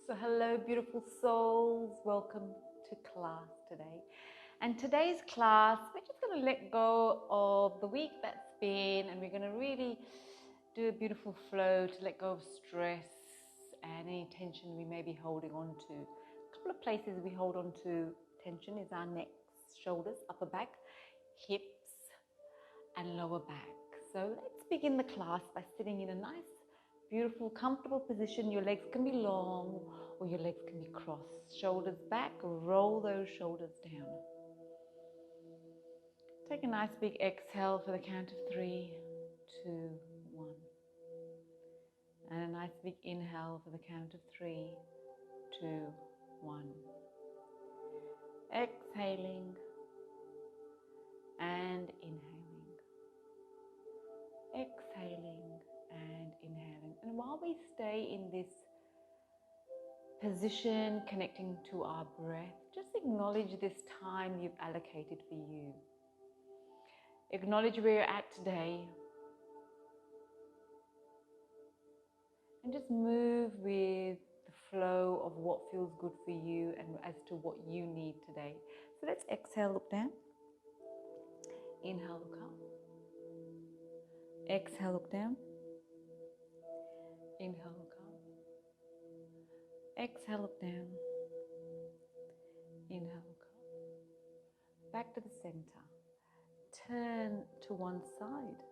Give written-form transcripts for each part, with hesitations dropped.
So hello beautiful souls, welcome to class today. And today's class, we're just going to let go of the week that's been, and we're going to really do a beautiful flow to let go of stress and any tension we may be holding on to. A couple of places we hold on to tension is our necks, shoulders, upper back, hips and lower back. So let's begin the class by sitting in a nice, beautiful, comfortable position. Your legs can be long or your legs can be crossed. Shoulders back, roll those shoulders down. Take a nice big exhale for the count of 3, 2, 1. And a nice big inhale for the count of 3, 2, 1. Exhaling and inhaling. Exhaling and inhaling. And while we stay in this position, connecting to our breath, just acknowledge this time you've allocated for you. Acknowledge where you're at today. And just move with the flow of what feels good for you and as to what you need today. So let's exhale, look down. Inhale, look up. Exhale, look down. Inhale, look up. Exhale, look down. Inhale, look up. Back to the center. Turn to one side.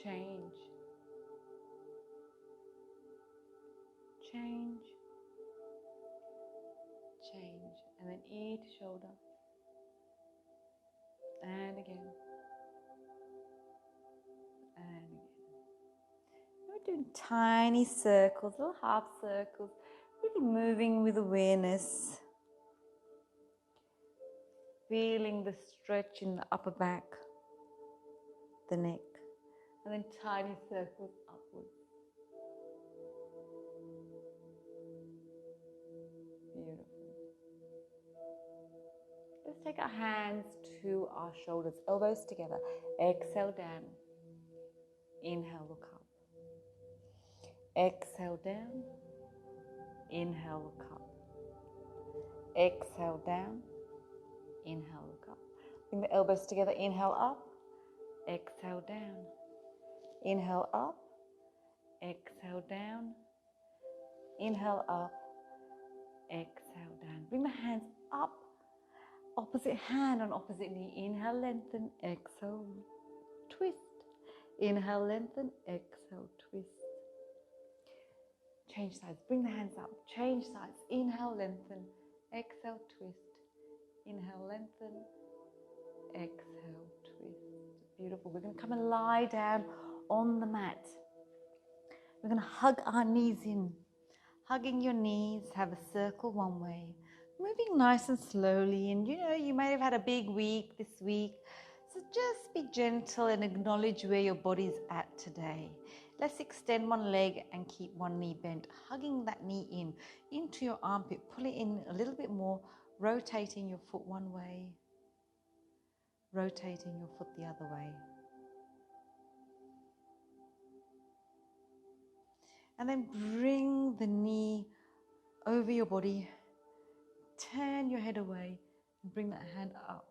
Change. Change. Change. And then ear to shoulder. And again. And again. We're doing tiny circles, little half circles, really moving with awareness. Feeling the stretch in the upper back, the neck, and then tiny circles upwards. Beautiful. Let's take our hands to our shoulders, elbows together. Exhale down. Inhale, look up. Exhale down. Inhale, look up. Exhale down. Inhale, look up. Bring the elbows together. Inhale up. Exhale down. Inhale up. Exhale down. Inhale up. Exhale down. Bring the hands up. Opposite hand on opposite knee. Inhale, lengthen. Exhale, twist. Inhale, lengthen. Exhale, twist. Change sides. Bring the hands up. Change sides. Inhale, lengthen. Exhale, twist. Inhale, lengthen. Exhale, twist. Beautiful. We're going to come and lie down on the mat. We're going to hug our knees in. Hugging your knees, have a circle one way. Moving nice and slowly. And you may have had a big week this week. So just be gentle and acknowledge where your body's at today. Let's extend one leg and keep one knee bent. Hugging that knee in, into your armpit. Pull it in a little bit more. Rotating your foot one way. Rotating your foot the other way. And then bring the knee over your body. Turn your head away and bring that hand up.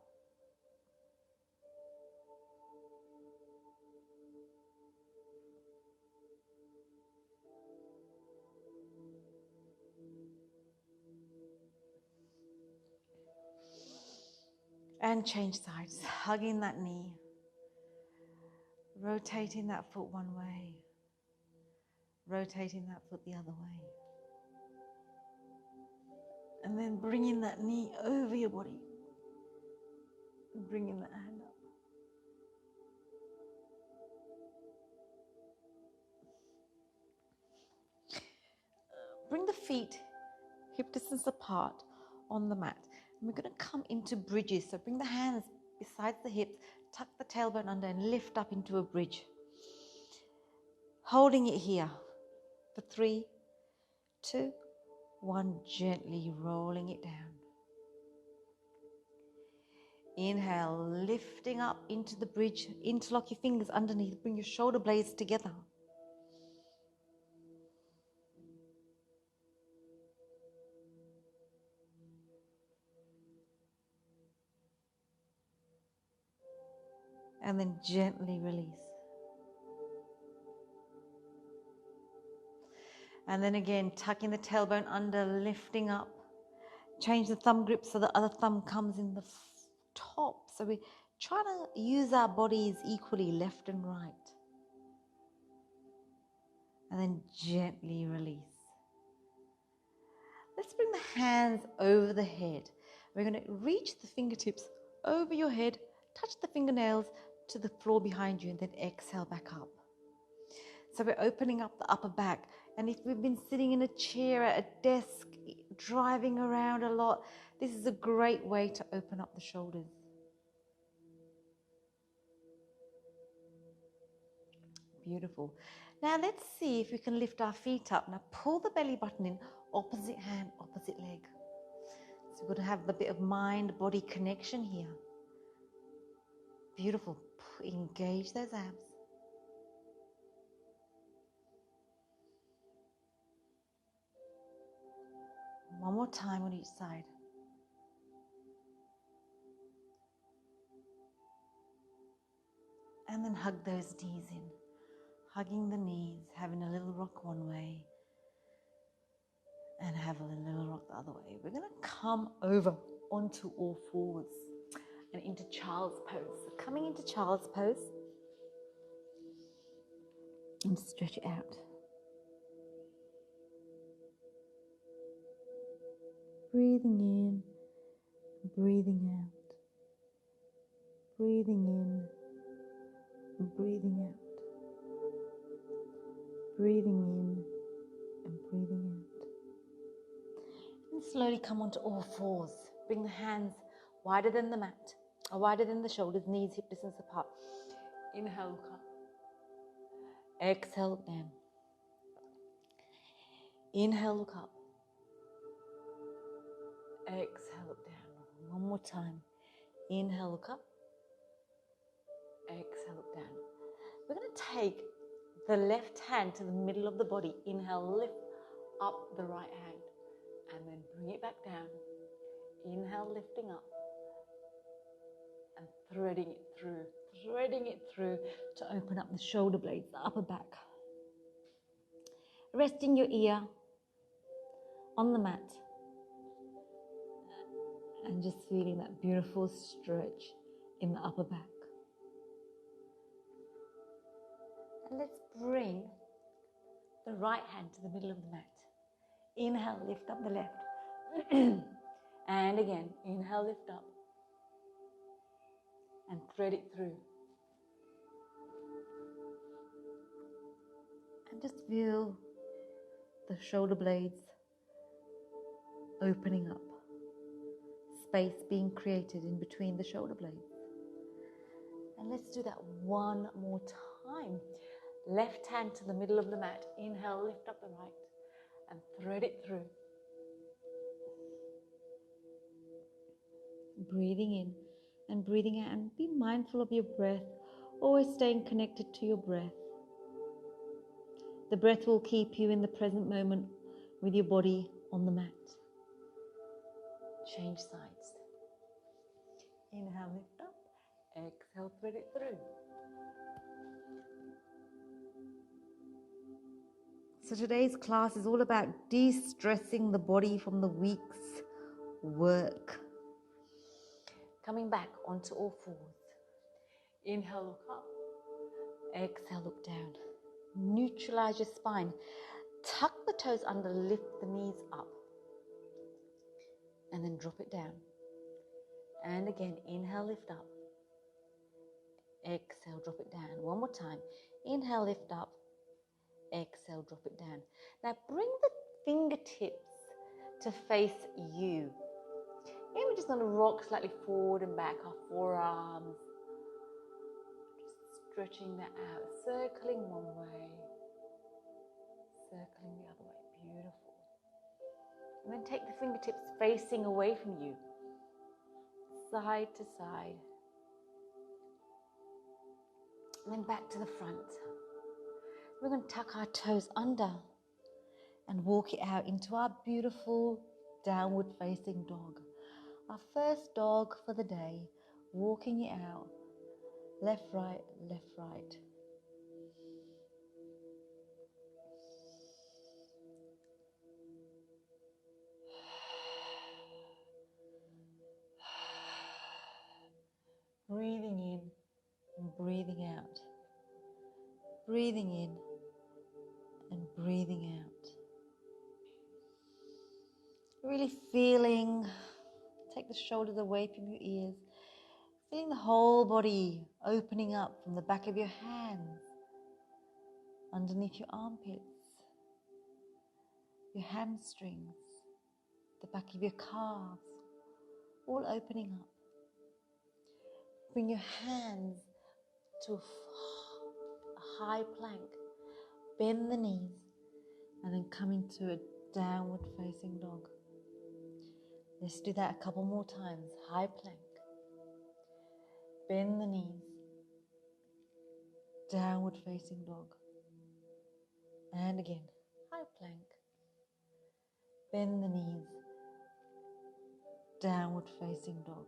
And change sides, hugging that knee. Rotating that foot one way. Rotating that foot the other way. And then bringing that knee over your body. And bringing that hand up. Bring the feet hip distance apart on the mat. And we're going to come into bridges. So bring the hands beside the hips, tuck the tailbone under and lift up into a bridge. Holding it here for 3, 2, 1. Gently rolling it down. Inhale, lifting up into the bridge. Interlock your fingers underneath. Bring your shoulder blades together. And then gently release. And then again, tucking the tailbone under, lifting up. Change the thumb grip so the other thumb comes in the top. So we try to use our bodies equally, left and right. And then gently release. Let's bring the hands over the head. We're going to reach the fingertips over your head, touch the fingernails to the floor behind you, and then exhale back up. So we're opening up the upper back. And if we've been sitting in a chair at a desk, driving around a lot, this is a great way to open up the shoulders. Beautiful. Now let's see if we can lift our feet up. Now pull the belly button in, opposite hand, opposite leg. So we're going to have the bit of mind-body connection here. Beautiful. Engage those abs. One more time on each side. And then hug those knees in. Hugging the knees, having a little rock one way and have a little rock the other way. We're going to come over onto all fours and into child's pose. So coming into child's pose and stretch it out. Breathing in, breathing out. Breathing in, breathing out. Breathing in and breathing out. And slowly come onto all fours. Bring the hands wider than the mat, or wider than the shoulders, knees hip distance apart. Inhale, look up. Exhale, look down. Inhale, look up. Exhale, look down. One more time. Inhale, look up. Exhale, look down. We're going to take the left hand to the middle of the body. Inhale, lift up the right hand. And then bring it back down. Inhale, lifting up. And threading it through to open up the shoulder blades, the upper back. Resting your ear on the mat. And just feeling that beautiful stretch in the upper back. And let's bring the right hand to the middle of the mat. Inhale, lift up the left. And again, inhale, lift up. And thread it through. And just feel the shoulder blades opening up. Space being created in between the shoulder blades. And let's do that one more time. Left hand to the middle of the mat. Inhale, lift up the right. And thread it through. Breathing in and breathing out. And be mindful of your breath. Always staying connected to your breath. The breath will keep you in the present moment with your body on the mat. Change sides. Inhale, lift up. Exhale, thread it through. So today's class is all about de-stressing the body from the week's work. Coming back onto all fours. Inhale, look up. Exhale, look down. Neutralize your spine. Tuck the toes under, lift the knees up. And then drop it down. And again, inhale, lift up. Exhale, drop it down. One more time. Inhale, lift up. Exhale, drop it down. Now bring the fingertips to face you. Maybe we're just going to rock slightly forward and back, our forearms. Just stretching that out, circling one way, circling the other way. Beautiful. And then take the fingertips facing away from you, side to side. And then back to the front. We're going to tuck our toes under and walk it out into our beautiful downward facing dog. Our first dog for the day, walking it out left, right, left, right. Breathing in and breathing out. Breathing in and breathing out. Really feeling, take the shoulders away from your ears. Feeling the whole body opening up from the back of your hands, underneath your armpits, your hamstrings, the back of your calves, all opening up. Bring your hands to a high plank. Bend the knees and then come into a downward facing dog. Let's do that a couple more times. High plank. Bend the knees. Downward facing dog. And again, high plank. Bend the knees. Downward facing dog.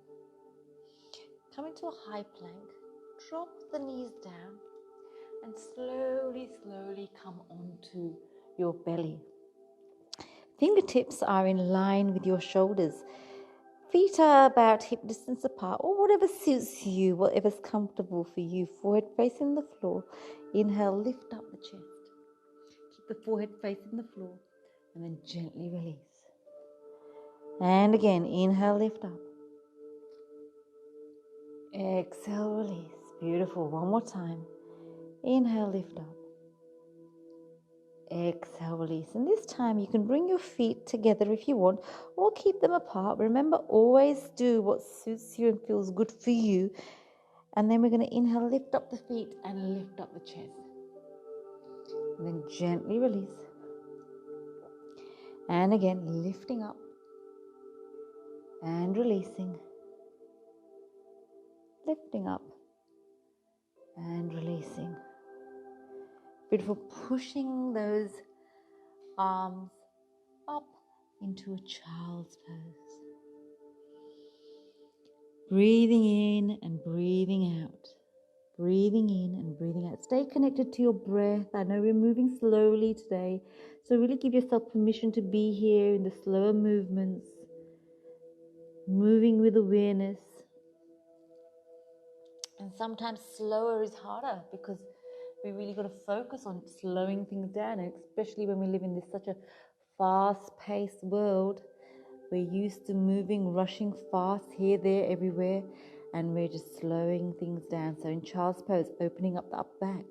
Come into a high plank. Drop the knees down and slowly, slowly come onto your belly. Fingertips are in line with your shoulders. Feet are about hip distance apart, or whatever suits you, whatever's comfortable for you. Forehead facing the floor. Inhale, lift up the chest. Keep the forehead facing the floor and then gently release. And again, inhale, lift up. Exhale, release. Beautiful. One more time. Inhale, lift up. Exhale, release. And this time you can bring your feet together if you want, or keep them apart. Remember, always do what suits you and feels good for you. And then we're going to inhale, lift up the feet and lift up the chest. And then gently release. And again, lifting up and releasing. Lifting up and releasing. Beautiful. Pushing those arms up into a child's pose. Breathing in and breathing out. Breathing in and breathing out. Stay connected to your breath. I know we're moving slowly today, so really give yourself permission to be here in the slower movements. Moving with awareness. And sometimes slower is harder because we really got to focus on slowing things down, and especially when we live in this such a fast-paced world. We're used to moving, rushing fast here, there, everywhere, and we're just slowing things down. So in child's pose, opening up the upper back,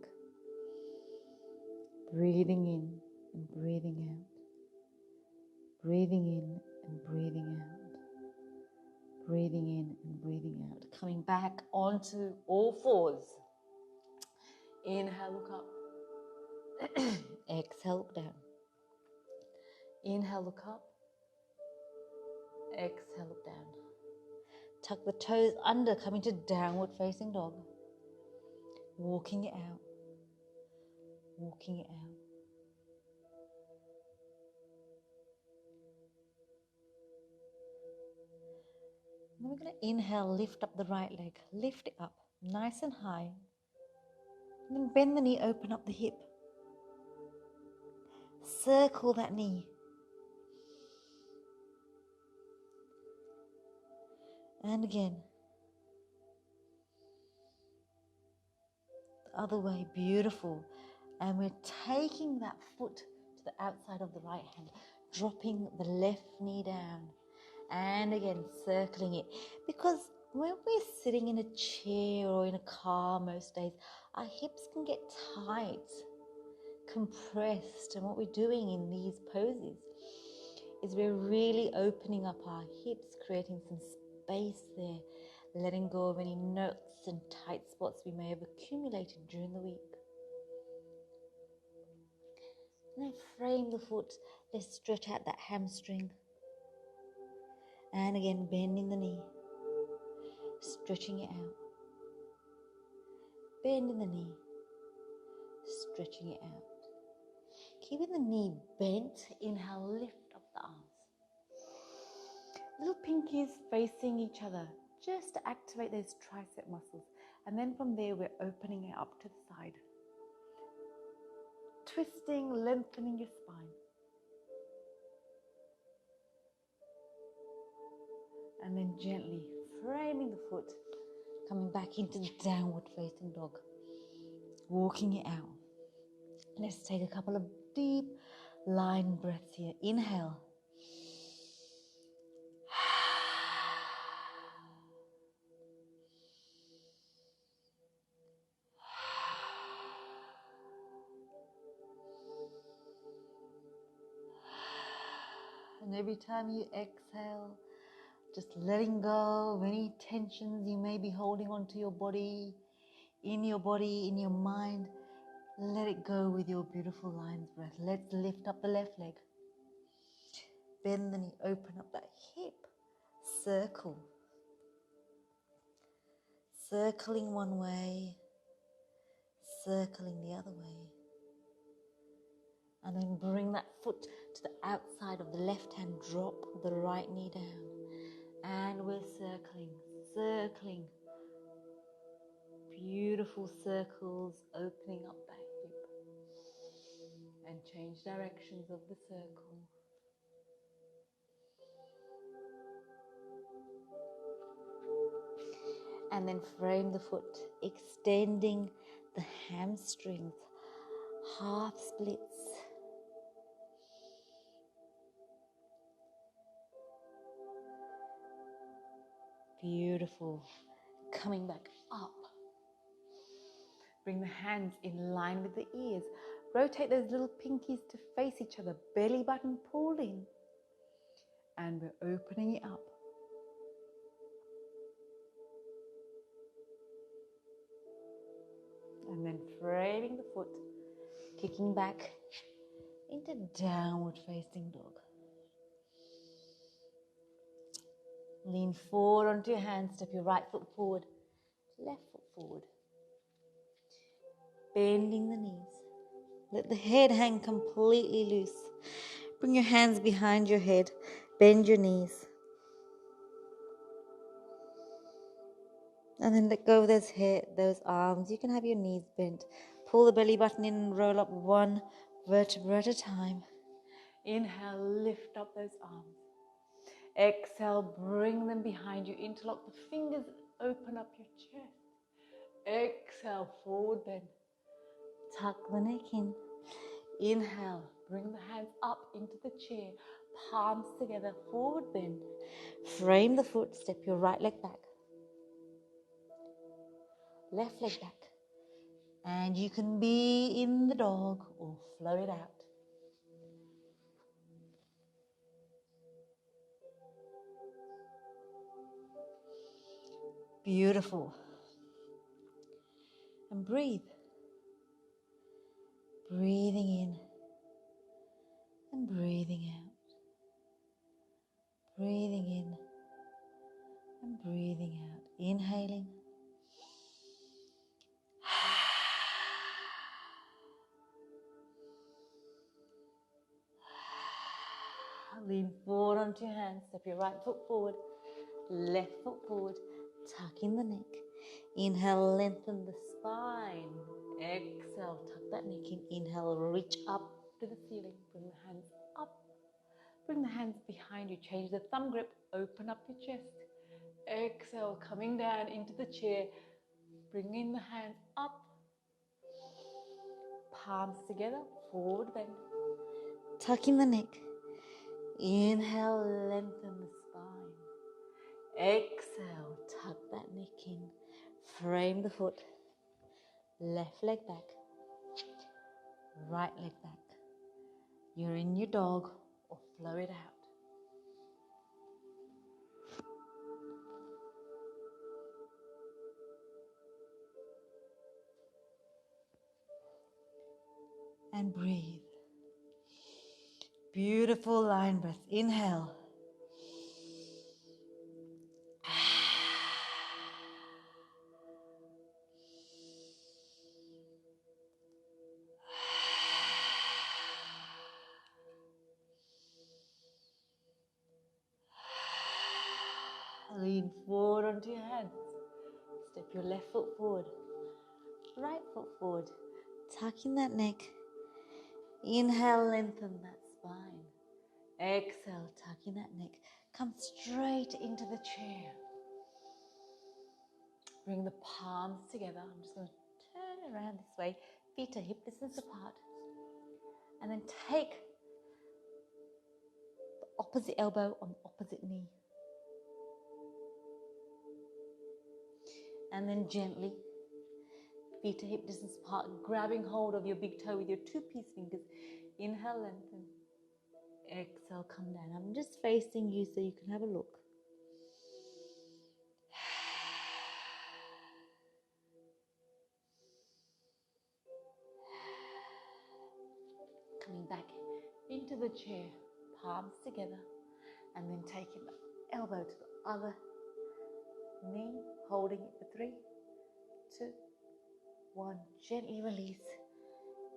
breathing in and breathing out, breathing in and breathing out, breathing in and breathing out, coming back onto all fours. Inhale, look up. Exhale, look down. Inhale, look up. Exhale, look down. Tuck the toes under, coming to downward facing dog. Walking it out. Walking it out. Then we're going to inhale, lift up the right leg. Lift it up, nice and high. And then bend the knee, open up the hip. Circle that knee. And again. The other way, beautiful. And we're taking that foot to the outside of the right hand, dropping the left knee down. And again, circling it. Because when we're sitting in a chair or in a car most days, our hips can get tight, compressed. And what we're doing in these poses is we're really opening up our hips, creating some space there, letting go of any knots and tight spots we may have accumulated during the week. And then frame the foot. Let's stretch out that hamstring. And again, bending the knee, stretching it out. Bending the knee, stretching it out. Keeping the knee bent, inhale, lift up the arms. Little pinkies facing each other, just to activate those tricep muscles. And then from there, we're opening it up to the side. Twisting, lengthening your spine. And then gently framing the foot, coming back into the downward facing dog. Walking it out. Let's take a couple of deep line breaths here. Inhale. And every time you exhale, just letting go of any tensions you may be holding onto your body, in your mind. Let it go with your beautiful lion's breath. Let's lift up the left leg. Bend the knee, open up that hip. Circle. Circling one way, circling the other way. And then bring that foot to the outside of the left hand. Drop the right knee down. And we're circling. Beautiful circles, opening up that hip. And change directions of the circle. And then frame the foot, extending the hamstrings, half splits. Beautiful. Coming back up. Bring the hands in line with the ears. Rotate those little pinkies to face each other. Belly button pulled in. And we're opening it up. And then framing the foot, kicking back into downward facing dog. Lean forward onto your hands, step your right foot forward, left foot forward. Bending the knees. Let the head hang completely loose. Bring your hands behind your head, bend your knees. And then let go of those arms. You can have your knees bent. Pull the belly button in and roll up one vertebra at a time. Inhale, lift up those arms. Exhale, bring them behind you. Interlock the fingers, open up your chest. Exhale, forward bend. Tuck the neck in. Inhale, bring the hands up into the chair. Palms together, forward bend. Frame the foot, step your right leg back. Left leg back. And you can be in the dog or flow it out. Beautiful. And breathe. Breathing in and breathing out. Breathing in and breathing out. Inhaling. Lean forward onto your hands. Step your right foot forward. Left foot forward. Tuck in the neck. Inhale, lengthen the spine. Exhale, tuck that neck in. Inhale, reach up to the ceiling. Bring the hands up. Bring the hands behind you. Change the thumb grip. Open up your chest. Exhale, coming down into the chair. Bringing the hands up. Palms together. Forward bend. Tuck in the neck. Inhale, lengthen the spine. Exhale, tuck that neck in. Frame the foot. Left leg back. Right leg back. You're in your dog or flow it out. And breathe. Beautiful line breath. Inhale. Lean forward onto your hands. Step your left foot forward, right foot forward, tucking that neck. Inhale, lengthen that spine. Exhale, tucking that neck. Come straight into the chair. Bring the palms together. I'm just going to turn around this way. Feet are hip distance apart. And then take the opposite elbow on the opposite knee. And then gently, feet are hip distance apart, grabbing hold of your big toe with your two-piece fingers. Inhale, lengthen. Exhale, come down. I'm just facing you so you can have a look. Coming back into the chair, palms together, and then taking the elbow to the other knee, holding it for 3, 2, 1. Gently release,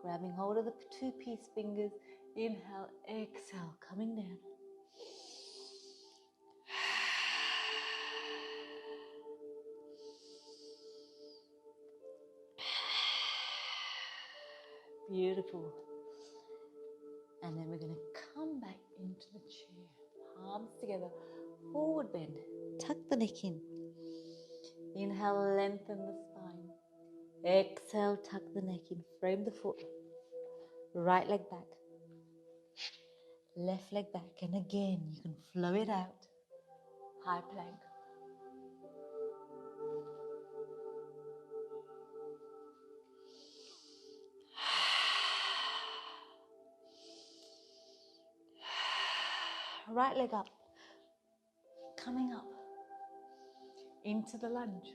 grabbing hold of the two-piece fingers. Inhale, exhale, coming down. Beautiful. And then we're going to come back into the chair. Palms together. Forward bend. Tuck the neck in. Inhale, lengthen the spine. Exhale, tuck the neck in. Frame the foot. Right leg back. Left leg back. And again, you can flow it out. High plank. Right leg up, coming up into the lunge.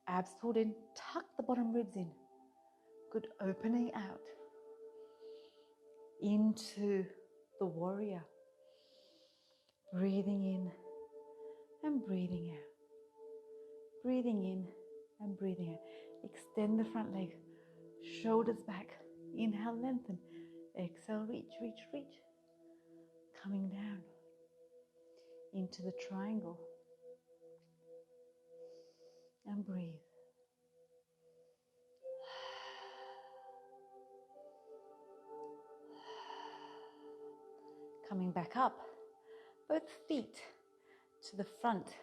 Abs pulled in, tuck the bottom ribs in. Good, opening out into the warrior. Breathing in and breathing out. Breathing in and breathing out. Extend the front leg, shoulders back. Inhale, lengthen. Exhale, reach, reach, reach. Coming down into the triangle and breathe. Coming back up, both feet to the front,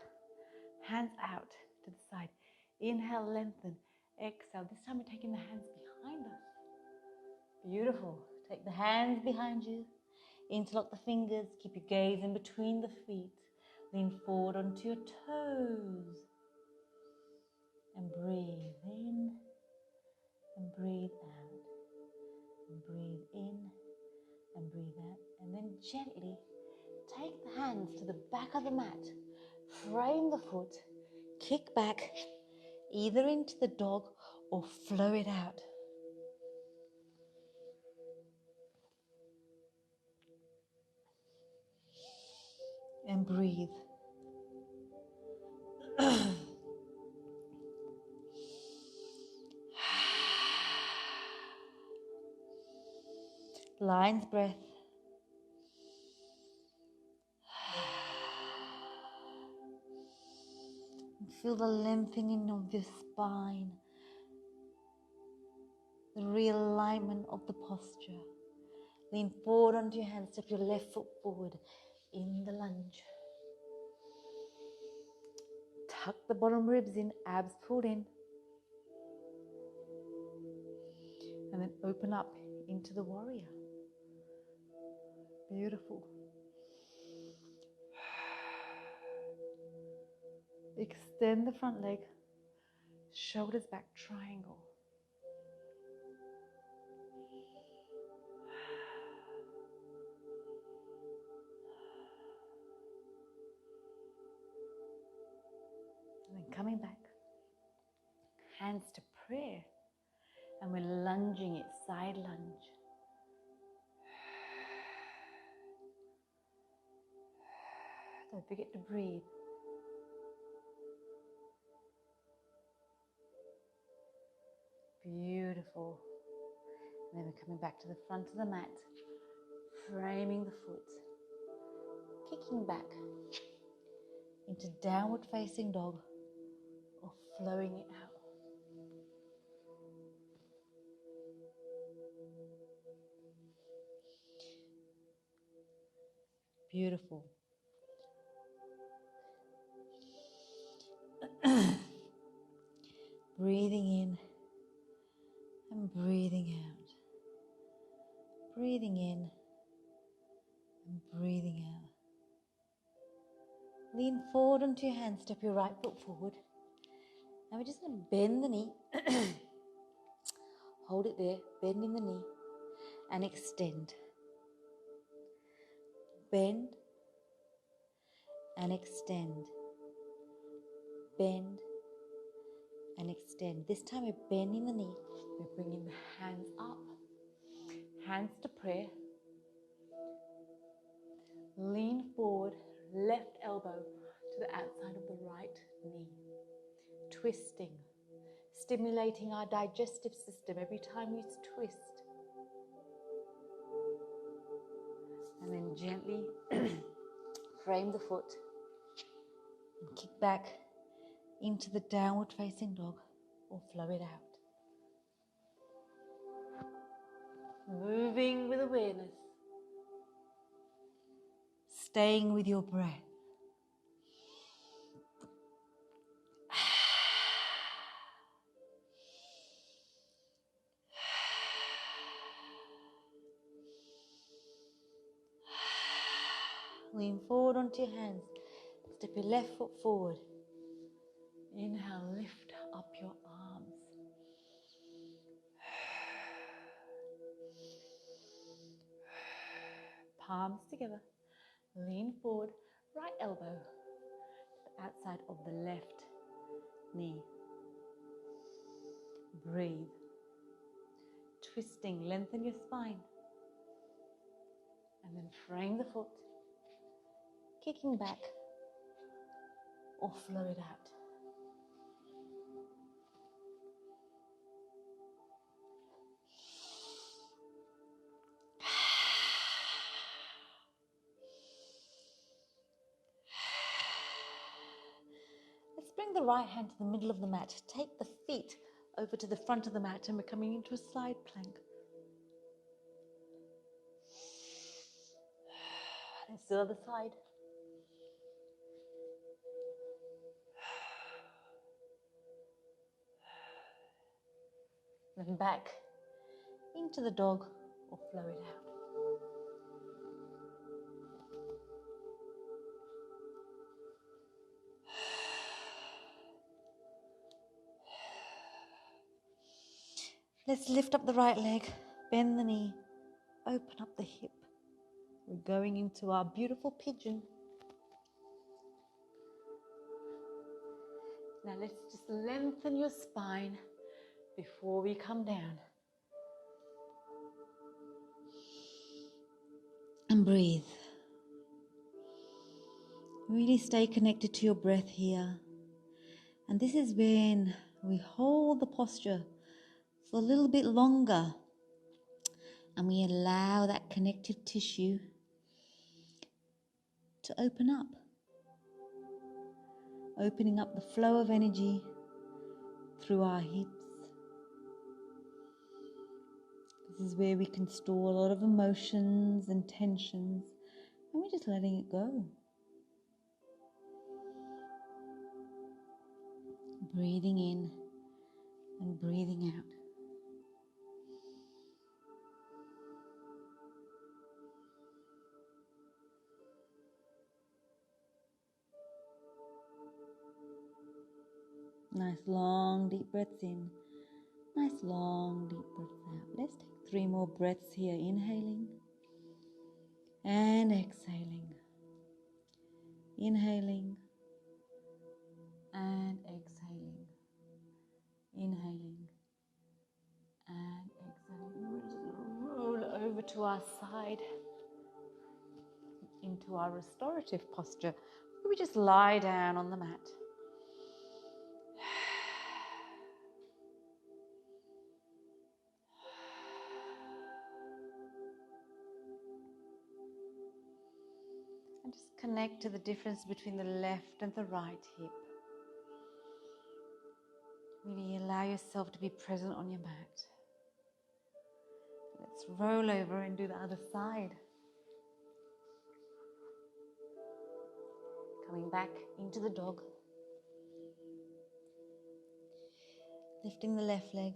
hands out to the side. Inhale, lengthen. Exhale. This time we're taking the hands behind us. Beautiful. Take the hands behind you. Interlock the fingers. Keep your gaze in between the feet. Lean forward onto your toes. And breathe in and breathe out. And breathe in and breathe out. And then gently take the hands to the back of the mat. Frame the foot. Kick back either into the dog or flow it out. And breathe. Lion's breath. And feel the lengthening of your spine. The realignment of the posture. Lean forward onto your hands. Step your left foot forward in the lunge. Tuck the bottom ribs in, abs pulled in. And then open up into the warrior. Beautiful. Extend the front leg, shoulders back, triangle. And then coming back, hands to prayer. And we're lunging it, side lunge. Don't forget to breathe. Beautiful. And then we're coming back to the front of the mat, framing the foot, kicking back into downward facing dog. flowing it out. Beautiful. Breathing in and breathing out. Breathing in and breathing out. Lean forward onto your hands, step your right foot forward. And we're just going to bend the knee. Hold it there, bend in the knee and extend. Bend and extend. Bend and extend. This time we're bending the knee. We're bringing the hands up. Hands to prayer. Lean forward, left elbow to the outside of the right knee. Twisting, stimulating our digestive system every time we twist. And then gently frame the foot and kick back into the downward facing dog or flow it out. Moving with awareness. Staying with your breath. Lean forward onto your hands. Step your left foot forward. Inhale, lift up your arms. Palms together. Lean forward, right elbow to the outside of the left knee. Breathe. Twisting, lengthen your spine. And then frame the foot. Kicking back or flow it out. Let's bring the right hand to the middle of the mat. Take the feet over to the front of the mat and we're coming into a side plank. It's the other side. Then back into the dog or flow it out. Let's lift up the right leg, bend the knee, open up the hip. We're going into our beautiful pigeon. Now let's just lengthen your spine before we come down. And breathe. Really stay connected to your breath here. And this is when we hold the posture for a little bit longer. And we allow that connective tissue to open up. Opening up the flow of energy through our hips. This is where we can store a lot of emotions and tensions, and we're just letting it go. Breathing in and breathing out. Nice long deep breaths in. Nice long deep breaths out. Let's take 3 more breaths here. Inhaling and exhaling. Inhaling and exhaling. Inhaling and exhaling. We'll just roll over to our side into our restorative posture. We just lie down on the mat. And just connect to the difference between the left and the right hip. Really allow yourself to be present on your mat. Let's roll over and do the other side. Coming back into the dog. Lifting the left leg,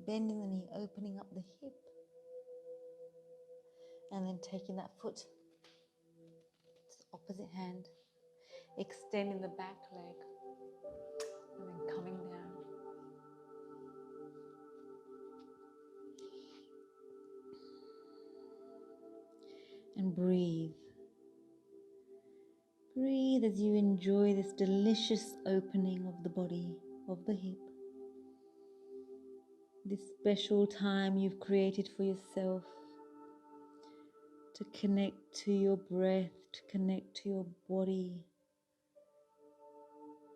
bending the knee, opening up the hip. And then taking that foot to the opposite hand. Extending the back leg. And then coming down. And breathe. Breathe as you enjoy this delicious opening of the body, of the hip. This special time you've created for yourself to connect to your breath, to connect to your body.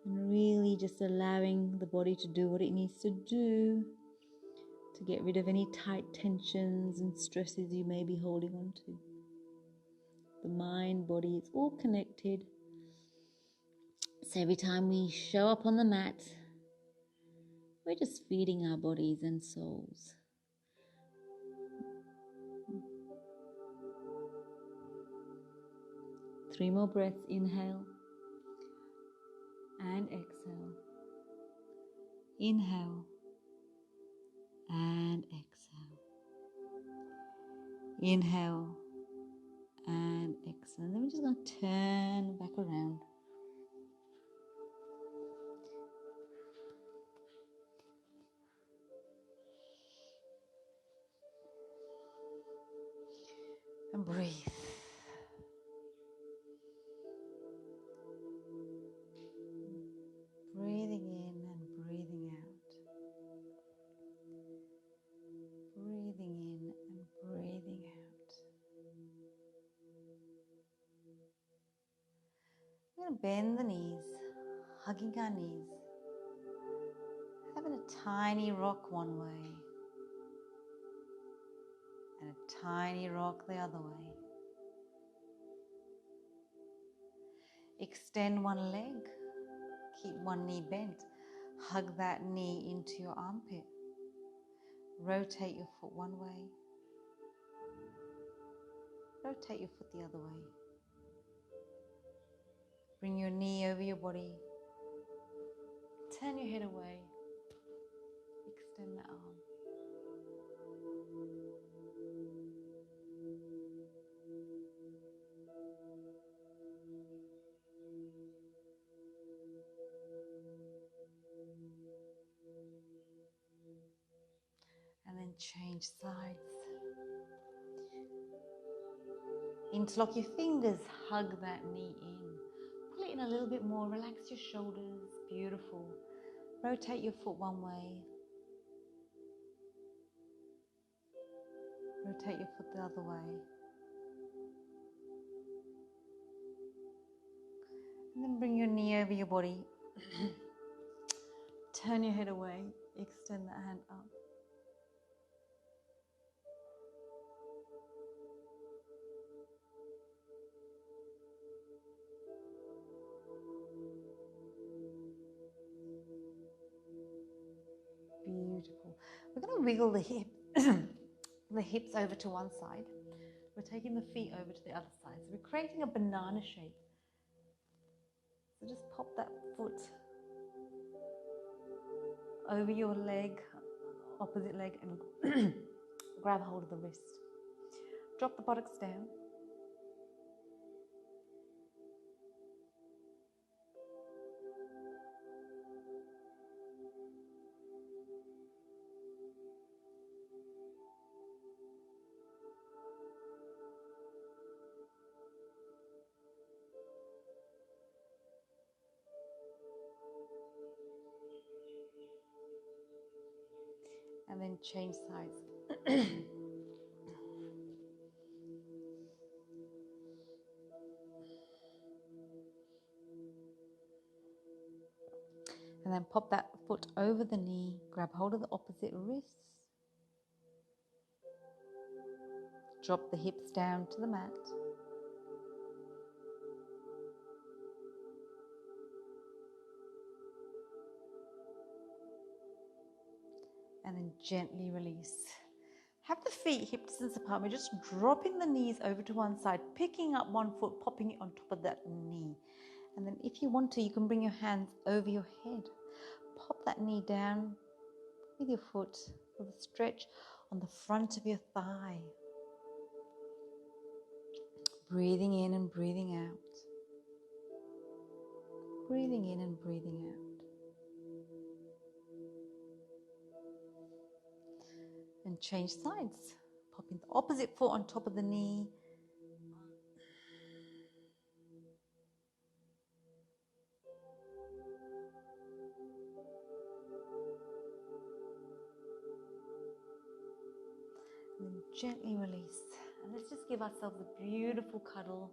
And really just allowing the body to do what it needs to do to get rid of any tight tensions and stresses you may be holding on to. The mind, body, it's all connected. So every time we show up on the mat, we're just feeding our bodies and souls. Three more breaths. Inhale and exhale. Inhale and exhale. Inhale and exhale. And then we're just going to turn back around. And breathe. Breathing in and breathing out. Breathing in and breathing out. We're going to bend the knees, hugging our knees. Having a tiny rock one way and a tiny rock the other way. Extend one leg, keep one knee bent. Hug that knee into your armpit. Rotate your foot one way. Rotate your foot the other way. Bring your knee over your body. Turn your head away. Extend the arm. And then change sides. Interlock your fingers, hug that knee in. Pull it in a little bit more, relax your shoulders, beautiful. Rotate your foot one way. Rotate your foot the other way. And then bring your knee over your body. Turn your head away, extend that hand up. Beautiful. We're going to wiggle the hips over to one side. We're taking the feet over to the other side. So we're creating a banana shape. So just pop that foot over your leg, opposite leg, and grab hold of the wrist. Drop the buttocks down. And then change sides. And then pop that foot over the knee, grab hold of the opposite wrist. Drop the hips down to the mat. and then gently release. Have the feet hip distance apart. We're just dropping the knees over to one side, picking up one foot, popping it on top of that knee. And then if you want to, you can bring your hands over your head. Pop that knee down with your foot with a stretch on the front of your thigh. Breathing in and breathing out. Breathing in and breathing out. And change sides. Popping the opposite foot on top of the knee. And then gently release. And let's just give ourselves a beautiful cuddle.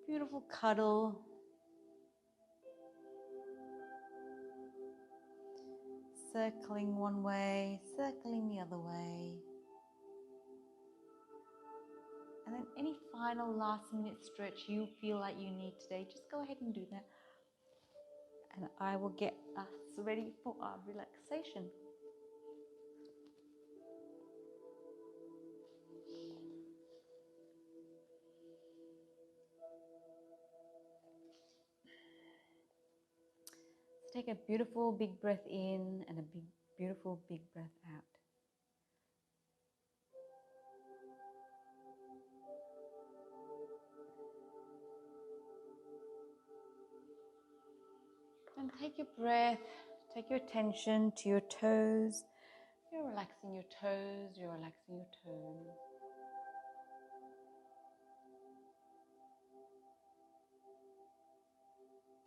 Beautiful cuddle. Circling one way, circling the other way. And then any final last minute stretch you feel like you need today, just go ahead and do that. And I will get us ready for our relaxation. So take a beautiful big breath in and a beautiful big breath out. And take your breath, take your attention to your toes. You're relaxing your toes, you're relaxing your toes.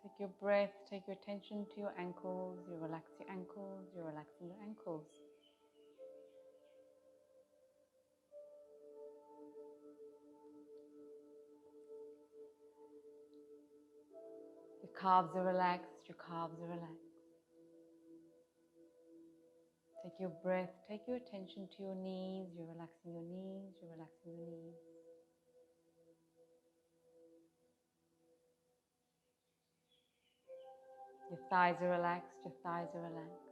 Take your breath, take your attention to your ankles. You relax your ankles, you're relaxing your ankles. Your calves are relaxed, your calves are relaxed. Take your breath, take your attention to your knees. You're relaxing your knees, you're relaxing your knees. Your thighs are relaxed, your thighs are relaxed.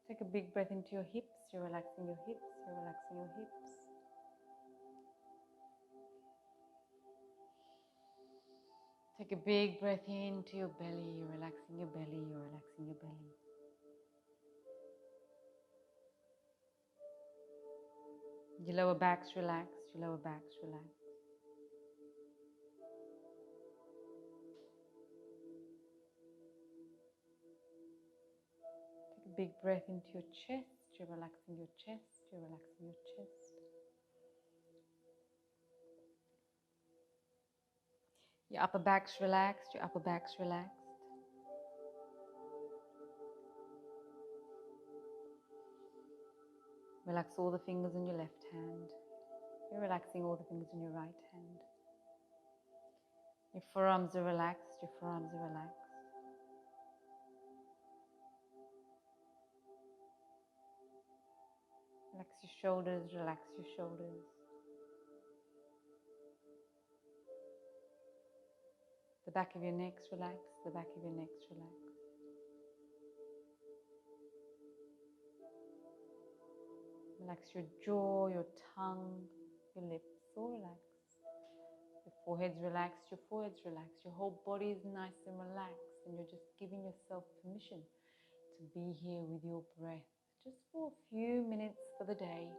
Take a big breath into your hips. You're relaxing your hips, you're relaxing your hips. Take a big breath into your belly. You're relaxing your belly, you're relaxing your belly. Your lower back's relaxed, your lower back's relaxed. Take a big breath into your chest. You're relaxing your chest, you're relaxing your chest. Your upper back's relaxed, your upper back's relaxed. Relax all the fingers in your left hand. You're relaxing all the fingers in your right hand. Your forearms are relaxed, your forearms are relaxed. Relax your shoulders, relax your shoulders. The back of your neck's relaxed, the back of your neck's relaxed. Relax your jaw, your tongue, your lips, all relaxed. Your forehead's relaxed, your forehead's relaxed. Your whole body is nice and relaxed, and you're just giving yourself permission to be here with your breath. Just for a few minutes for the day.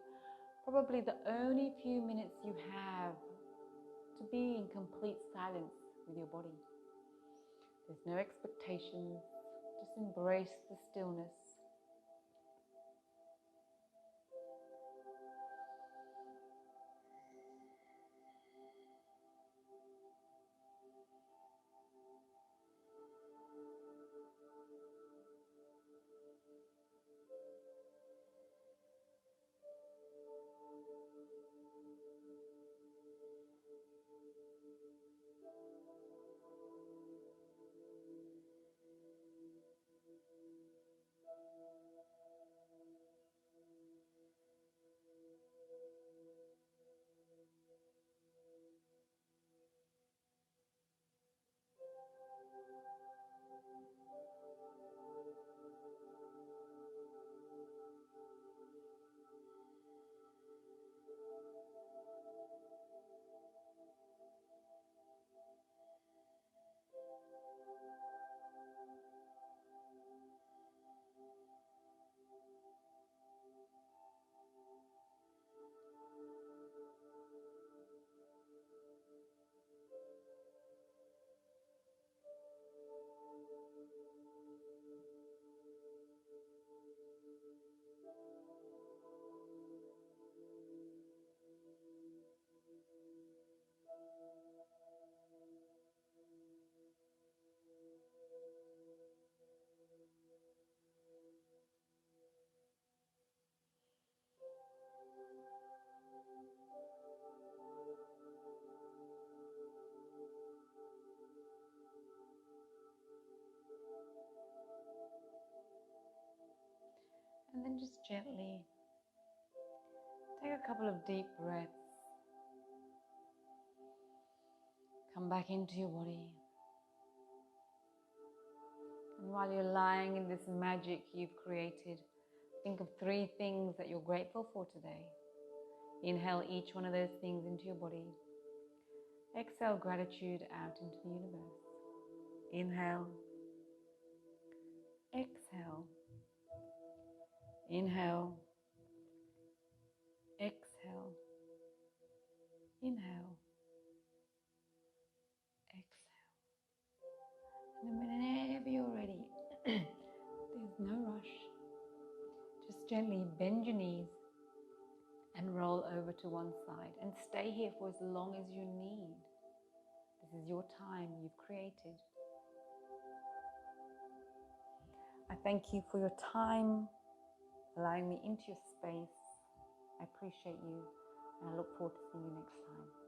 Probably the only few minutes you have to be in complete silence with your body. There's no expectations, just embrace the stillness. And then just gently take a couple of deep breaths. Come back into your body. And while you're lying in this magic you've created, think of 3 things that you're grateful for today. Inhale each one of those things into your body. Exhale gratitude out into the universe. Inhale. Exhale. Inhale. Exhale. Inhale. Exhale. And then whenever you're ready, there's no rush. Just gently bend your knees and roll over to one side and stay here for as long as you need. This is your time you've created. I thank you for your time, allowing me into your space. I appreciate you, and I look forward to seeing you next time.